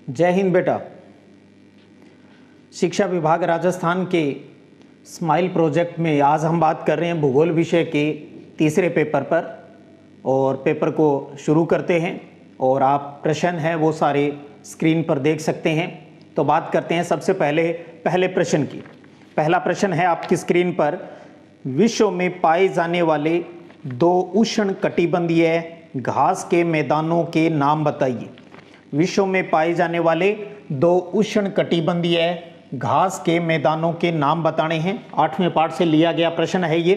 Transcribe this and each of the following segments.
जय हिंद बेटा। शिक्षा विभाग राजस्थान के स्माइल प्रोजेक्ट में आज हम बात कर रहे हैं भूगोल विषय के तीसरे पेपर पर, और पेपर को शुरू करते हैं। और आप प्रश्न हैं वो सारे स्क्रीन पर देख सकते हैं। तो बात करते हैं सबसे पहले प्रश्न की। पहला प्रश्न है आपकी स्क्रीन पर, विश्व में पाए जाने वाले 2 उष्णकटिबंधीय घास के मैदानों के नाम बताइए। विश्व में पाए जाने वाले 2 उष्णकटिबंधीय घास के मैदानों के नाम बताने हैं। 8वें पाठ से लिया गया प्रश्न है ये।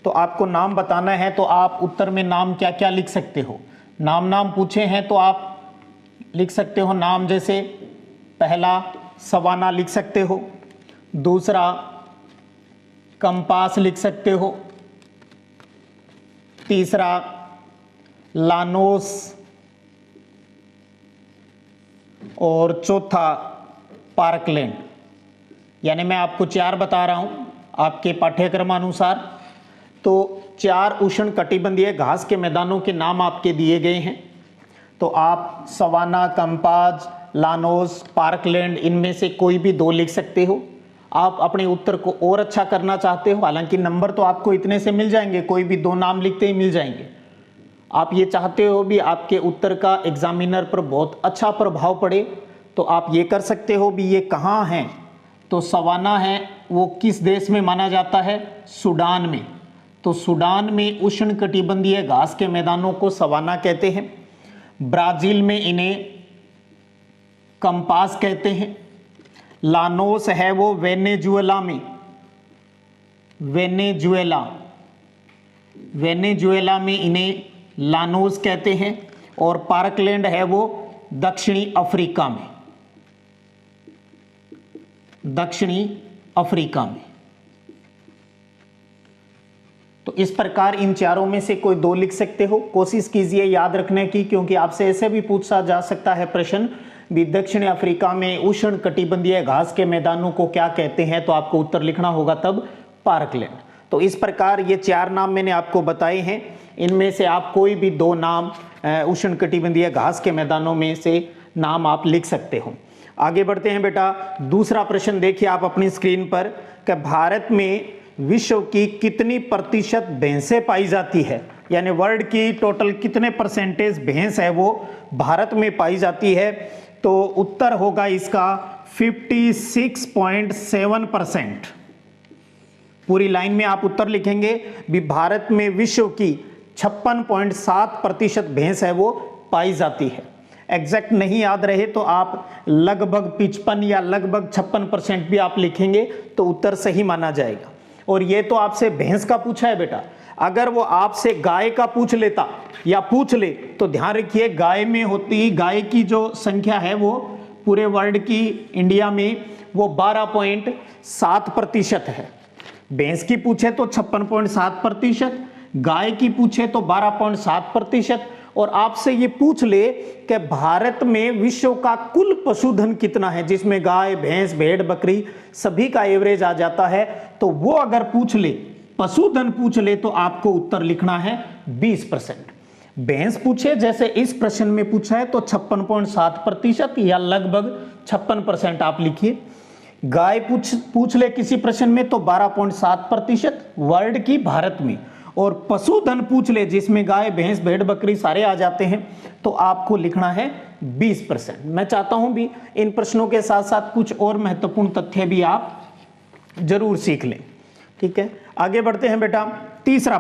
तो आपको नाम बताना है, तो आप उत्तर में नाम क्या क्या लिख सकते हो। नाम पूछे हैं तो आप लिख सकते हो नाम, जैसे पहला सवाना लिख सकते हो, दूसरा कंपास लिख सकते हो, तीसरा लानोस, और चौथा पार्कलैंड। यानी मैं आपको 4 बता रहा हूं आपके पाठ्यक्रमानुसार। तो 4 उष्णकटिबंधीय घास के मैदानों के नाम आपके दिए गए हैं। तो आप सवाना, कंपास, लानोस, पार्कलैंड, इनमें से कोई भी 2 लिख सकते हो। आप अपने उत्तर को और अच्छा करना चाहते हो, हालांकि नंबर तो आपको इतने से मिल जाएंगे, कोई भी 2 नाम लिखते ही मिल जाएंगे। आप ये चाहते हो भी आपके उत्तर का एग्जामिनर पर बहुत अच्छा प्रभाव पड़े, तो आप ये कर सकते हो भी ये कहाँ हैं। तो सवाना है वो किस देश में माना जाता है? सूडान में। तो सूडान में उष्णकटिबंधीय घास के मैदानों को सवाना कहते हैं। ब्राजील में इन्हें कंपास कहते हैं। लानोस है वो वेनेजुएला में, वेनेजुएला में इन्हें लानोस कहते हैं। और पार्कलैंड है वो दक्षिणी अफ्रीका में, तो इस प्रकार इन चारों में से कोई 2 लिख सकते हो। कोशिश कीजिए याद रखने की, क्योंकि आपसे ऐसे भी पूछा जा सकता है प्रश्न भी, दक्षिण अफ्रीका में उष्णकटिबंधीय घास के मैदानों को क्या कहते हैं। तो आपको उत्तर लिखना होगा तब पार्कलैंड। तो इस प्रकार ये 4 नाम मैंने आपको बताए हैं। इनमें से आप कोई भी 2 नाम उष्णकटिबंधीय घास के मैदानों में से नाम आप लिख सकते हो। आगे बढ़ते हैं बेटा। दूसरा प्रश्न देखिए आप अपनी स्क्रीन पर, कि भारत में विश्व की कितनी प्रतिशत भैंसें पाई जाती है। यानी वर्ल्ड की टोटल कितने परसेंटेज भैंस है वो भारत में पाई जाती है। तो उत्तर होगा इसका 56.7%। पूरी लाइन में आप उत्तर लिखेंगे भी भारत में विश्व की 56.7% भैंस है वो पाई जाती है। एग्जैक्ट नहीं याद रहे तो आप लगभग 55 या लगभग 56% भी आप लिखेंगे तो उत्तर सही माना जाएगा। और ये तो आपसे भैंस का पूछा है बेटा। अगर वो आपसे गाय का पूछ लेता या पूछ ले तो ध्यान रखिए, गाय की जो संख्या है वो पूरे वर्ल्ड की, इंडिया में वो 12.7% है। भैंस की पूछे तो 56.7%, गाय की पूछे तो 12.7%। और आपसे ये पूछ ले कि भारत में विश्व का कुल पशुधन कितना है, जिसमें गाय, भैंस, भेड़, बकरी सभी का एवरेज आ जाता है, तो वो अगर पूछ ले, पशुधन पूछ ले, तो आपको उत्तर लिखना है 20%। भैंस पूछे जैसे इस प्रश्न में पूछा है तो 56.7% या लगभग 56% आप लिखिए। गाय पूछ ले किसी प्रश्न में तो 12.7% वर्ल्ड की भारत में। और पशुधन पूछ ले जिसमें गाय, भैंस, भेड़, बकरी सारे आ जाते हैं, तो आपको लिखना है 20%। मैं चाहता हूं भी इन प्रश्नों के साथ साथ कुछ और महत्वपूर्ण तथ्य भी आप जरूर सीख लें। ठीक है, आगे बढ़ते हैं बेटा। तीसरा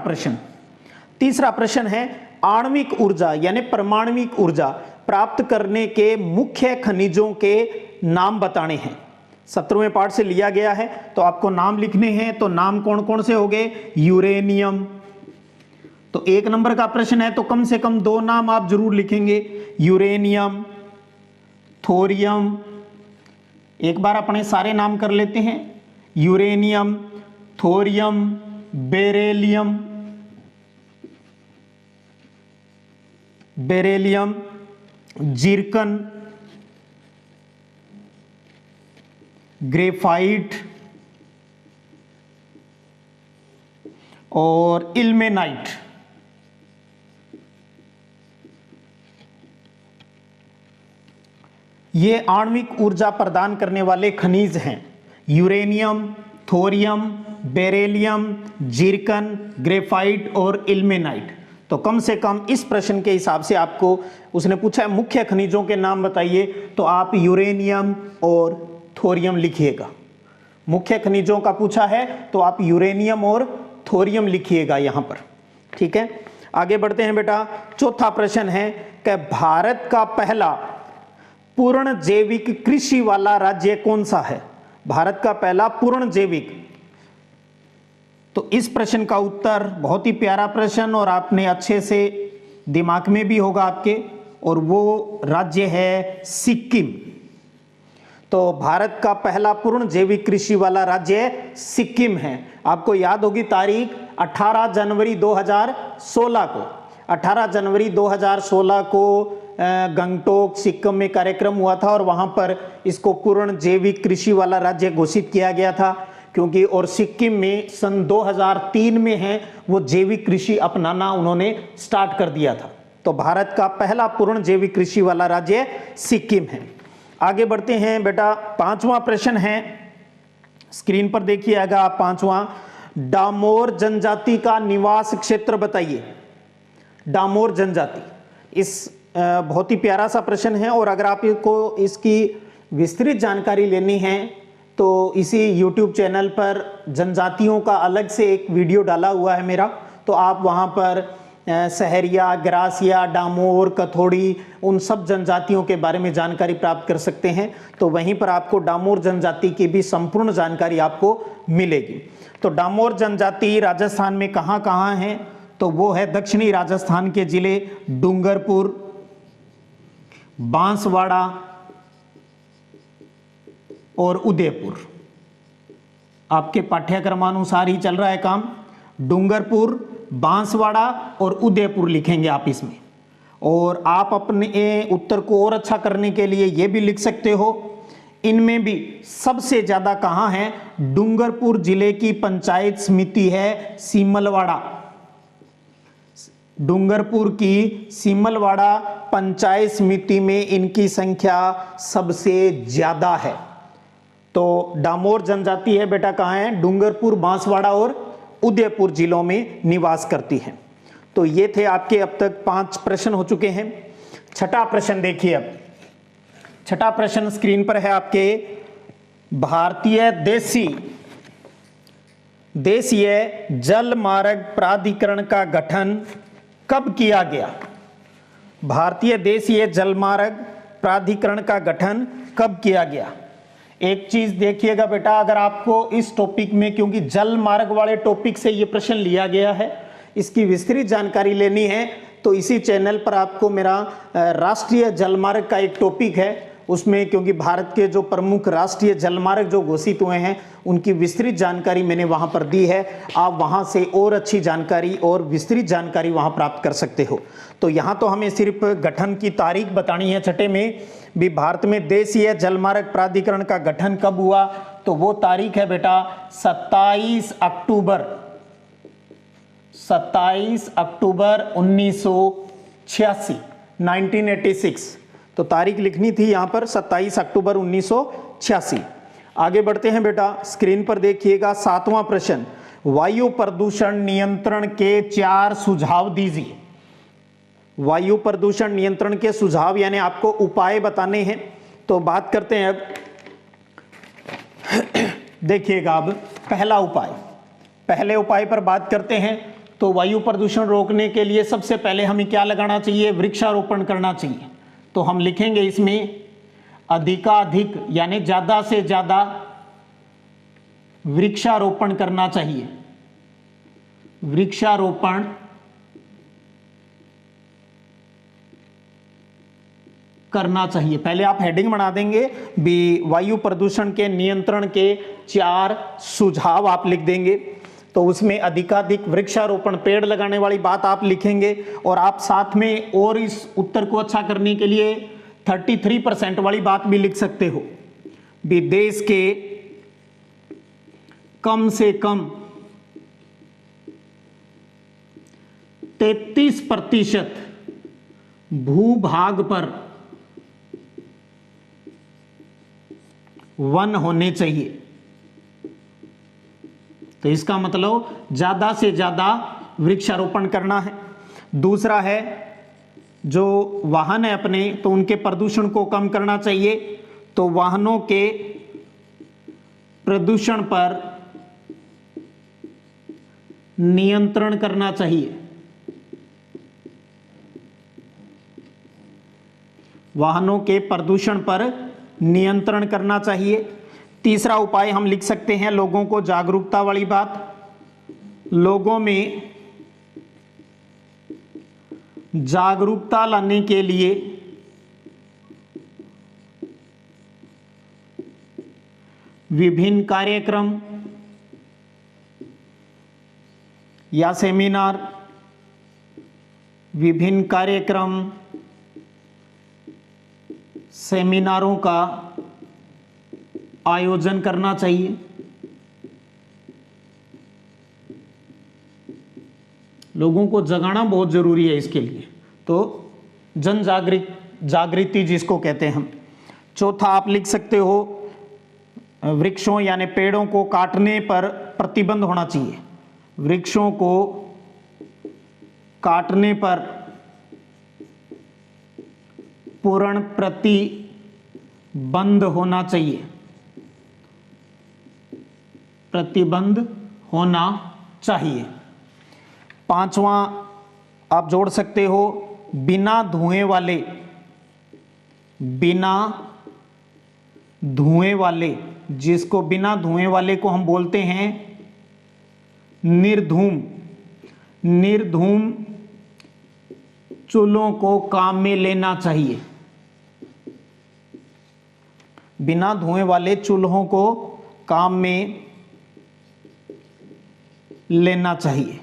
प्रश्न है, आणविक ऊर्जा यानी परमाणविक ऊर्जा प्राप्त करने के मुख्य खनिजों के नाम बताने हैं। 17वें पाठ से लिया गया है, तो आपको नाम लिखने हैं। तो नाम कौन कौन से हो गए? यूरेनियम। तो 1 नंबर का प्रश्न है तो कम से कम 2 नाम आप जरूर लिखेंगे, यूरेनियम, थोरियम। एक बार अपने सारे नाम कर लेते हैं, यूरेनियम, थोरियम, बेरिलियम, जिरकन, ग्रेफाइट और इल्मेनाइट। ये आणविक ऊर्जा प्रदान करने वाले खनिज हैं। यूरेनियम, थोरियम, बेरिलियम, जिरकन, ग्रेफाइट और इल्मेनाइट। तो कम से कम इस प्रश्न के हिसाब से आपको उसने पूछा है मुख्य खनिजों के नाम बताइए, तो आप यूरेनियम और थोरियम लिखिएगा। मुख्य खनिजों का पूछा है तो आप यूरेनियम और थोरियम लिखिएगा यहां पर। ठीक है, आगे बढ़ते हैं बेटा। चौथा प्रश्न है कि भारत का पहला पूर्ण जैविक कृषि वाला राज्य कौन सा है? भारत का पहला पूर्ण जैविक। तो इस प्रश्न का उत्तर बहुत ही प्यारा प्रश्न और आपने अच्छे से दिमाग में भी होगा आपके, और वो राज्य है सिक्किम। तो भारत का पहला पूर्ण जैविक कृषि वाला राज्य सिक्किम है। आपको याद होगी तारीख 18 जनवरी 2016 को। 18 जनवरी 2016 को गंगटोक सिक्किम में कार्यक्रम हुआ था और वहां पर इसको पूर्ण जैविक कृषि वाला राज्य घोषित किया गया था, क्योंकि और सिक्किम में सन 2003 में है वो जैविक कृषि अपनाना उन्होंने स्टार्ट कर दिया था। तो भारत का पहला पूर्ण जैविक कृषि वाला राज्य सिक्किम है। आगे बढ़ते हैं बेटा। पांचवा प्रश्न है, स्क्रीन पर देखिएगा आप। पांचवा, डामोर जनजाति का निवास क्षेत्र बताइए। डामोर जनजाति, इस बहुत ही प्यारा सा प्रश्न है, और अगर आपको इसकी विस्तृत जानकारी लेनी है तो इसी YouTube चैनल पर जनजातियों का अलग से एक वीडियो डाला हुआ है मेरा, तो आप वहां पर सहरिया, ग्रासिया, डामोर, कथोड़ी, उन सब जनजातियों के बारे में जानकारी प्राप्त कर सकते हैं। तो वहीं पर आपको डामोर जनजाति की भी संपूर्ण जानकारी आपको मिलेगी। तो डामोर जनजाति राजस्थान में कहाँ कहाँ है? तो वो है दक्षिणी राजस्थान के जिले डूंगरपुर, बांसवाड़ा और उदयपुर। आपके पाठ्यक्रमानुसार ही चल रहा है काम। डूंगरपुर, बांसवाड़ा और उदयपुर लिखेंगे आप इसमें। और आप अपने उत्तर को और अच्छा करने के लिए ये भी लिख सकते हो, इनमें भी सबसे ज्यादा कहां है? डूंगरपुर जिले की पंचायत समिति है सीमलवाड़ा। डूंगरपुर की सीमलवाड़ा पंचायत समिति में इनकी संख्या सबसे ज्यादा है। तो डामोर जनजाति है बेटा कहाँ है? डूंगरपुर, बांसवाड़ा और उदयपुर जिलों में निवास करती है। तो ये थे आपके अब तक 5 प्रश्न हो चुके हैं। छठा प्रश्न देखिए अब। छठा प्रश्न स्क्रीन पर है आपके। भारतीय देशीय जल मार्ग प्राधिकरण का गठन कब किया गया? भारतीय देशीय जल मार्ग प्राधिकरण का गठन कब किया गया? एक चीज देखिएगा बेटा, अगर आपको इस टॉपिक में, क्योंकि जल मार्ग वाले टॉपिक से ये प्रश्न लिया गया है, इसकी विस्तृत जानकारी लेनी है तो इसी चैनल पर आपको मेरा राष्ट्रीय जलमार्ग का एक टॉपिक है, उसमें क्योंकि भारत के जो प्रमुख राष्ट्रीय जलमार्ग जो घोषित हुए हैं उनकी विस्तृत जानकारी मैंने वहां पर दी है। आप वहां से और अच्छी जानकारी और विस्तृत जानकारी वहां प्राप्त कर सकते हो। तो यहाँ तो हमें सिर्फ गठन की तारीख बतानी है। छठे में भी भारत में देशीय जलमार्ग प्राधिकरण का गठन कब हुआ? तो वो तारीख है बेटा 27 अक्टूबर 1986, 1986। तो तारीख लिखनी थी यहां पर 27 अक्टूबर 1986। आगे बढ़ते हैं बेटा, स्क्रीन पर देखिएगा। 7वां प्रश्न, वायु प्रदूषण नियंत्रण के 4 सुझाव दीजिए। वायु प्रदूषण नियंत्रण के सुझाव यानी आपको उपाय बताने हैं। तो बात करते हैं अब। देखिएगा अब पहला उपाय, पहले उपाय पर बात करते हैं। तो वायु प्रदूषण रोकने के लिए सबसे पहले हमें क्या लगाना चाहिए? वृक्षारोपण करना चाहिए। तो हम लिखेंगे इसमें अधिकाधिक यानी ज्यादा से ज्यादा वृक्षारोपण करना चाहिए। वृक्षारोपण करना चाहिए। पहले आप हेडिंग बना देंगे भी वायु प्रदूषण के नियंत्रण के 4 सुझाव आप लिख देंगे। तो उसमें अधिकाधिक वृक्षारोपण, पेड़ लगाने वाली बात आप लिखेंगे। और आप साथ में और इस उत्तर को अच्छा करने के लिए 33% वाली बात भी लिख सकते हो भी देश के कम से कम 33% भूभाग पर वन होने चाहिए। तो इसका मतलब ज्यादा से ज्यादा वृक्षारोपण करना है। दूसरा है जो वाहन है अपने, तो उनके प्रदूषण को कम करना चाहिए, तो वाहनों के प्रदूषण पर नियंत्रण करना चाहिए। वाहनों के प्रदूषण पर नियंत्रण करना चाहिए। तीसरा उपाय हम लिख सकते हैं लोगों को जागरूकता वाली बात, लोगों में जागरूकता लाने के लिए विभिन्न कार्यक्रम या सेमिनार, विभिन्न कार्यक्रम सेमिनारों का आयोजन करना चाहिए। लोगों को जगाना बहुत जरूरी है इसके लिए, तो जन जागृति जिसको कहते हैं हम। चौथा आप लिख सकते हो वृक्षों यानी पेड़ों को काटने पर प्रतिबंध होना चाहिए। वृक्षों को काटने पर पूर्ण प्रतिबंध होना चाहिए, प्रतिबंध होना चाहिए। पांचवा आप जोड़ सकते हो बिना धुएं वाले, बिना धुएं वाले, जिसको बिना धुएं वाले को हम बोलते हैं निर्धूम, निर्धूम चूल्हों को काम में लेना चाहिए। बिना धुएं वाले चूल्हों को काम में लेना चाहिए।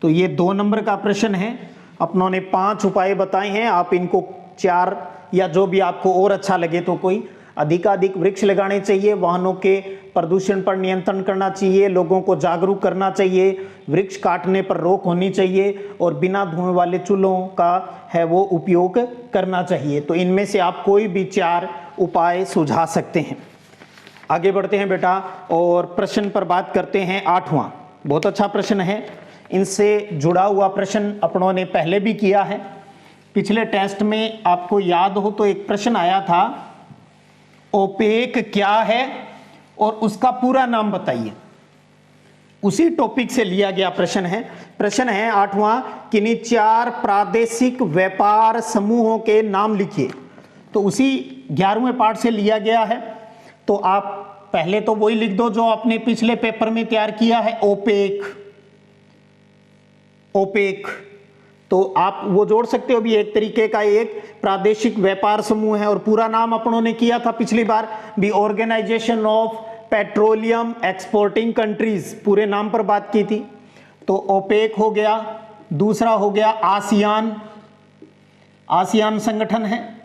तो ये 2 नंबर का प्रश्न है। अपनों ने 5 उपाय बताए हैं, आप इनको 4 या जो भी आपको और अच्छा लगे तो कोई अधिकाधिक वृक्ष लगाने चाहिए, वाहनों के प्रदूषण पर नियंत्रण करना चाहिए, लोगों को जागरूक करना चाहिए, वृक्ष काटने पर रोक होनी चाहिए और बिना धुएं वाले चूल्हों का है वो उपयोग करना चाहिए। तो इनमें से आप कोई भी 4 उपाय सुझा सकते हैं। आगे बढ़ते हैं बेटा और प्रश्न पर बात करते हैं। 8वां बहुत अच्छा प्रश्न है, इनसे जुड़ा हुआ प्रश्न अपनों ने पहले भी किया है। पिछले टेस्ट में आपको याद हो तो एक प्रश्न आया था, ओपेक क्या है और उसका पूरा नाम बताइए। उसी टॉपिक से लिया गया प्रश्न है। प्रश्न है 8वां, किन्हीं 4 प्रादेशिक व्यापार समूहों के नाम लिखिए। तो उसी 11वें पार्ट से लिया गया है। तो आप पहले तो वही लिख दो जो आपने पिछले पेपर में तैयार किया है, ओपेक, ओपेक। तो आप वो जोड़ सकते हो भी, एक तरीके का एक प्रादेशिक व्यापार समूह है और पूरा नाम अपनों ने किया था पिछली बार भी, organisation of petroleum exporting countries, पूरे नाम पर बात की थी। तो ओपेक हो गया। दूसरा हो गया आसियान, आसियान संगठन है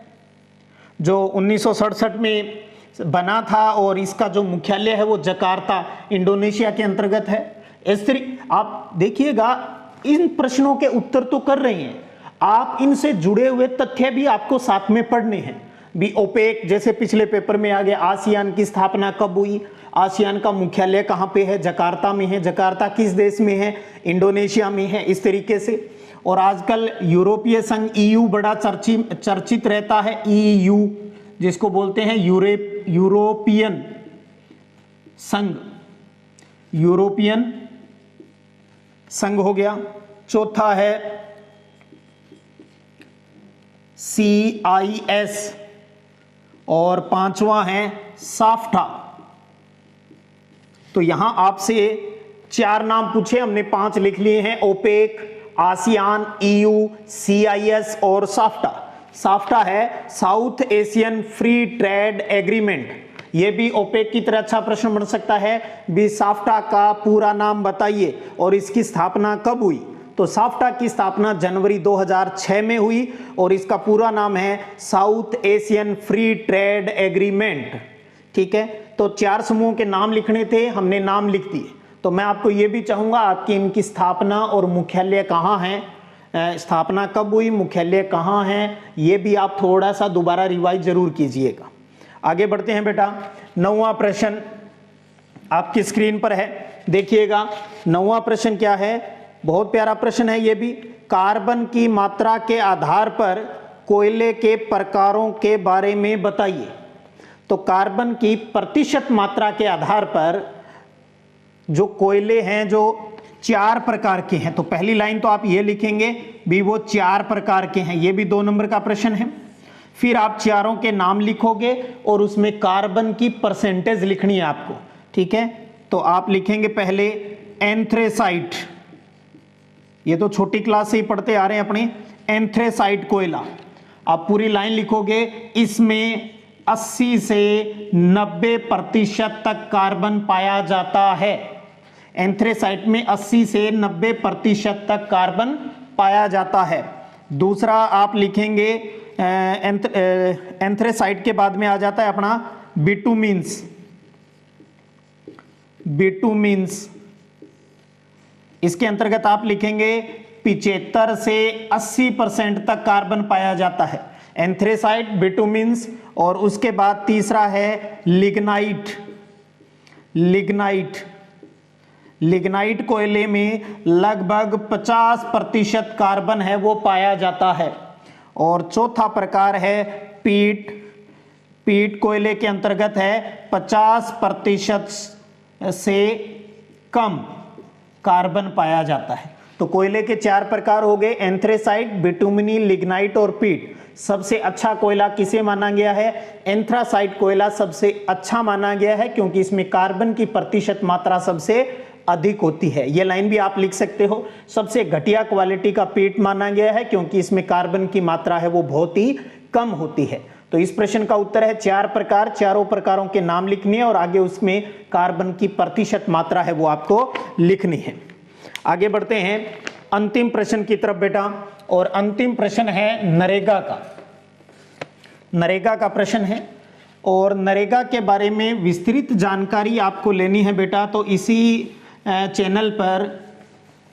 जो 1967 में बना था और इसका जो मुख्यालय है वो जकार्ता इंडोनेशिया के अंतर्गत है। इस तरीके आप देखिएगा, इन प्रश्नों के उत्तर तो कर रहे हैं आप, इनसे जुड़े हुए तथ्य भी आपको साथ में पढ़ने हैं भी। ओपेक जैसे पिछले पेपर में आ गया, आसियान की स्थापना कब हुई, आसियान का मुख्यालय कहां पे है, जकार्ता में है। जकार्ता किस देश में है, इंडोनेशिया में है। इस तरीके से। और आजकल यूरोपीय संघ EU बड़ा चर्चित रहता है, EU जिसको बोलते हैं यूरोपियन संघ, यूरोपियन संघ हो गया। चौथा है CIS और 5वां है साफ्टा। तो यहां आपसे 4 नाम पूछे, हमने 5 लिख लिए हैं, ओपेक, आसियान, EU, CIS और साफ्टा। साफ्टा है south Asian free trade agreement. यह भी ओपेक की तरह अच्छा प्रश्न बन सकता है भी, साफ्टा का पूरा नाम बताइए और इसकी स्थापना कब हुई। तो साफ्टा की स्थापना जनवरी 2006 में हुई और इसका पूरा नाम है south Asian free trade agreement. ठीक है, तो 4 समूहों के नाम लिखने थे, हमने नाम लिख दिए। तो मैं आपको यह भी चाहूंगा आपकी इनकी स्थापना और मुख्यालय कहाँ है, स्थापना कब हुई, मुख्यालय कहाँ है, ये भी आप थोड़ा सा दोबारा रिवाइज जरूर कीजिएगा। आगे बढ़ते हैं बेटा। 9वां प्रश्न आपकी स्क्रीन पर है, देखिएगा। 9वां प्रश्न क्या है, बहुत प्यारा प्रश्न है ये भी। कार्बन की मात्रा के आधार पर कोयले के प्रकारों के बारे में बताइए। तो कार्बन की प्रतिशत मात्रा के आधार पर जो कोयले हैं जो 4 प्रकार के हैं, तो पहली लाइन तो आप ये लिखेंगे भी वो 4 प्रकार के हैं, ये भी 2 नंबर का प्रश्न है। फिर आप चारों के नाम लिखोगे और उसमें कार्बन की परसेंटेज लिखनी है आपको, ठीक है। तो आप लिखेंगे पहले एंथ्रेसाइट, ये तो छोटी क्लास से ही पढ़ते आ रहे हैं अपने, एंथ्रेसाइट कोयला। आप पूरी लाइन लिखोगे, इसमें 80 से 90% तक कार्बन पाया जाता है। एंथ्रेसाइट में 80 से 90% तक कार्बन पाया जाता है। दूसरा आप लिखेंगे एंथ्रेसाइट के बाद में आ जाता है अपना बिटुमिन्स। बिटुमिन्स इसके अंतर्गत आप लिखेंगे 75 से 80% तक कार्बन पाया जाता है। एंथ्रेसाइट, बिटुमिन्स, और उसके बाद तीसरा है लिग्नाइट। लिग्नाइट, लिग्नाइट कोयले में लगभग 50% कार्बन है वो पाया जाता है। और चौथा प्रकार है पीट। पीट कोयले के अंतर्गत है 50% से कम कार्बन पाया जाता है। तो कोयले के 4 प्रकार हो गए, एंथ्रेसाइट, बिटुमिनी, लिग्नाइट और पीट। सबसे अच्छा कोयला किसे माना गया है? एंथ्रासाइट कोयला सबसे अच्छा माना गया है, क्योंकि इसमें कार्बन की प्रतिशत मात्रा सबसे अधिक होती है। यह लाइन भी आप लिख सकते हो। सबसे घटिया क्वालिटी का पीट माना गया है, क्योंकि इसमें कार्बन की मात्रा है वो बहुत ही कम होती है। तो इस प्रश्न का उत्तर है 4 प्रकार। चारों प्रकारों के नाम लिखने हैं और आगे उसमें कार्बन की प्रतिशत मात्रा है वो आपको लिखनी है। आगे बढ़ते हैं अंतिम प्रश्न की तरफ बेटा, और अंतिम प्रश्न है नरेगा का। नरेगा का प्रश्न है, और नरेगा के बारे में विस्तृत जानकारी आपको लेनी है बेटा, तो इसी चैनल पर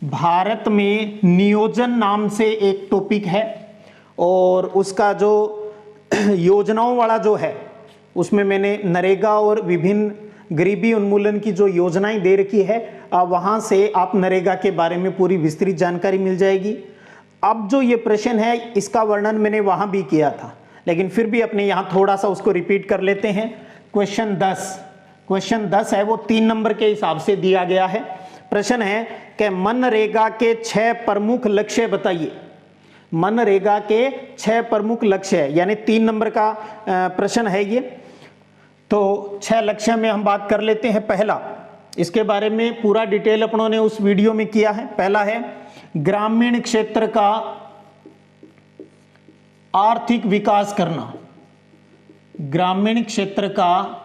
भारत में नियोजन नाम से एक टॉपिक है, और उसका जो योजनाओं वाला जो है उसमें मैंने नरेगा और विभिन्न गरीबी उन्मूलन की जो योजनाएं दे रखी है, वहां से आप नरेगा के बारे में पूरी विस्तृत जानकारी मिल जाएगी। अब जो ये प्रश्न है इसका वर्णन मैंने वहां भी किया था, लेकिन फिर भी अपने यहाँ थोड़ा सा उसको रिपीट कर लेते हैं। क्वेश्चन 10 है वो 3 नंबर के हिसाब से दिया गया है। प्रश्न है कि मनरेगा के 6 प्रमुख लक्ष्य बताइए। मनरेगा के 6 प्रमुख लक्ष्य है, यानी 3 नंबर का प्रश्न है ये। तो 6 लक्ष्य में हम बात कर लेते हैं। पहला, इसके बारे में पूरा डिटेल अपनों ने उस वीडियो में किया है। पहला है ग्रामीण क्षेत्र का आर्थिक विकास करना। ग्रामीण क्षेत्र का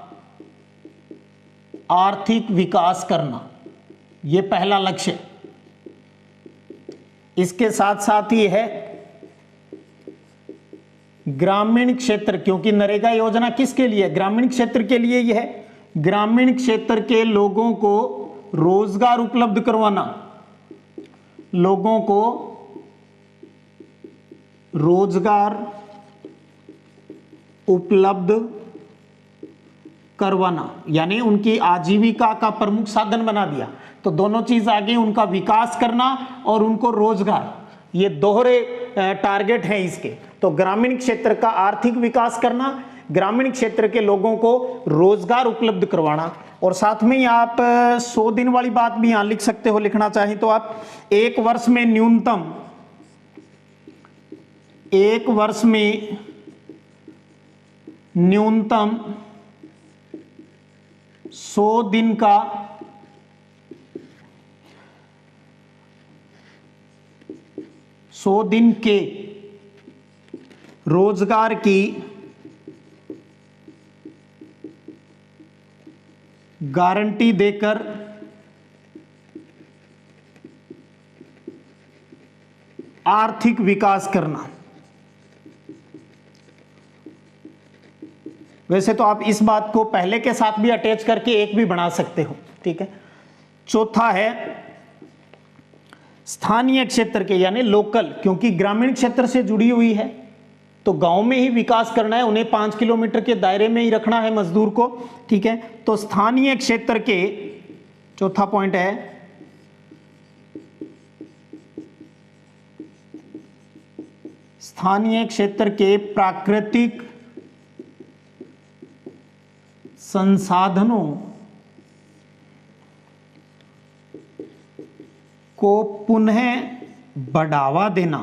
आर्थिक विकास करना, यह पहला लक्ष्य। इसके साथ साथ ही है ग्रामीण क्षेत्र, क्योंकि नरेगा योजना किसके लिए? ग्रामीण क्षेत्र के लिए यह है। ग्रामीण क्षेत्र के लोगों को रोजगार उपलब्ध करवाना। लोगों को रोजगार उपलब्ध करवाना, यानी उनकी आजीविका का प्रमुख साधन बना दिया। तो दोनों चीज आ गई, उनका विकास करना और उनको रोजगार, ये दोहरे टारगेट हैं इसके। तो ग्रामीण क्षेत्र का आर्थिक विकास करना, ग्रामीण क्षेत्र के लोगों को रोजगार उपलब्ध करवाना, और साथ में ही आप 100 दिन वाली बात भी यहां लिख सकते हो, लिखना चाहें तो आप। एक वर्ष में न्यूनतम 100 दिन का 100 दिन के रोजगार की गारंटी देकर आर्थिक विकास करना। वैसे तो आप इस बात को पहले के साथ भी अटैच करके एक भी बना सकते हो, ठीक है। चौथा है स्थानीय क्षेत्र के, यानी लोकल, क्योंकि ग्रामीण क्षेत्र से जुड़ी हुई है, तो गांव में ही विकास करना है, उन्हें 5 किलोमीटर के दायरे में ही रखना है मजदूर को। ठीक है, तो स्थानीय क्षेत्र के, चौथा पॉइंट है, स्थानीय क्षेत्र के प्राकृतिक संसाधनों को पुनः बढ़ावा देना।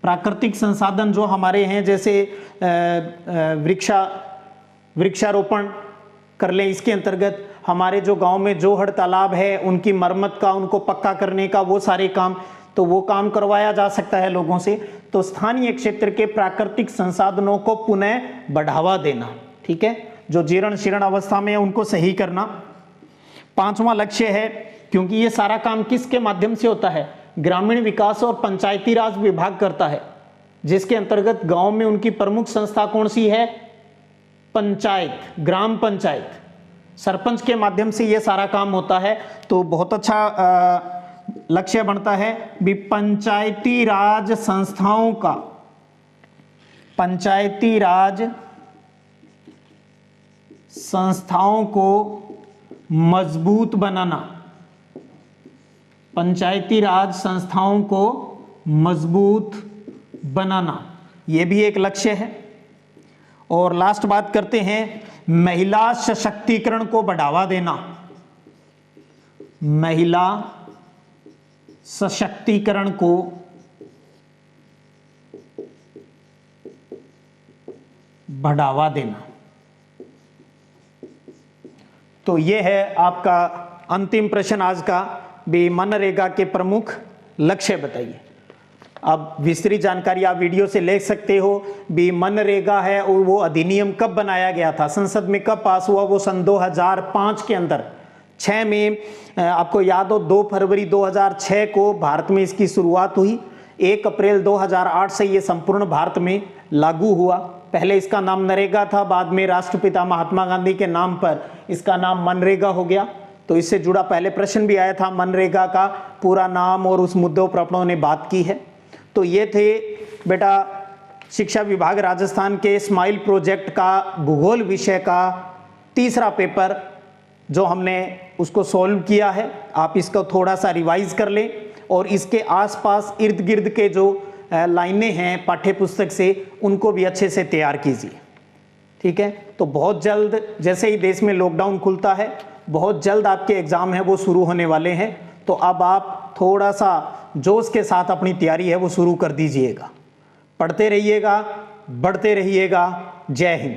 प्राकृतिक संसाधन जो हमारे हैं, जैसे वृक्षारोपण कर ले, इसके अंतर्गत हमारे जो गांव में जोहड़ तालाब है उनकी मरम्मत का, उनको पक्का करने का, वो सारे काम, तो वो काम करवाया जा सकता है लोगों से। तो स्थानीय क्षेत्र के प्राकृतिक संसाधनों को पुनः बढ़ावा देना, ठीक है, जो जीर्ण शीर्ण अवस्था में है उनको सही करना। 5वां लक्ष्य है, क्योंकि ये सारा काम किसके माध्यम से होता है, ग्रामीण विकास और पंचायती राज विभाग करता है, जिसके अंतर्गत गांव में उनकी प्रमुख संस्था कौन सी है, पंचायत, ग्राम पंचायत, सरपंच के माध्यम से ये सारा काम होता है। तो बहुत अच्छा लक्ष्य बनता है भी पंचायती राज संस्थाओं का, पंचायती राज संस्थाओं को मजबूत बनाना, पंचायती राज संस्थाओं को मजबूत बनाना, यह भी एक लक्ष्य है। और लास्ट बात करते हैं, महिला सशक्तिकरण को बढ़ावा देना, महिला सशक्तिकरण को बढ़ावा देना। तो यह है आपका अंतिम प्रश्न आज का भी, मनरेगा के प्रमुख लक्ष्य बताइए। अब विस्तृत जानकारी आप वीडियो से ले सकते हो भी। मनरेगा है और वो अधिनियम कब बनाया गया था, संसद में कब पास हुआ, वो सन 2005 के अंदर 6 में, आपको याद हो 2 फरवरी 2006 को भारत में इसकी शुरुआत हुई। 1 अप्रैल 2008 से ये संपूर्ण भारत में लागू हुआ। पहले इसका नाम नरेगा था, बाद में राष्ट्रपिता महात्मा गांधी के नाम पर इसका नाम मनरेगा हो गया। तो इससे जुड़ा पहले प्रश्न भी आया था, मनरेगा का पूरा नाम और उस मुद्दों पर अपनों ने बात की है। तो ये थे बेटा शिक्षा विभाग राजस्थान के स्माइल प्रोजेक्ट का भूगोल विषय का तीसरा पेपर, जो हमने उसको सॉल्व किया है। आप इसको थोड़ा सा रिवाइज कर लें और इसके आसपास इर्द गिर्द के जो लाइनें हैं पाठ्य पुस्तक से, उनको भी अच्छे से तैयार कीजिए, ठीक है। तो बहुत जल्द, जैसे ही देश में लॉकडाउन खुलता है, बहुत जल्द आपके एग्जाम है वो शुरू होने वाले हैं। तो अब आप थोड़ा सा जोश के साथ अपनी तैयारी है वो शुरू कर दीजिएगा। पढ़ते रहिएगा, बढ़ते रहिएगा। जय हिंद।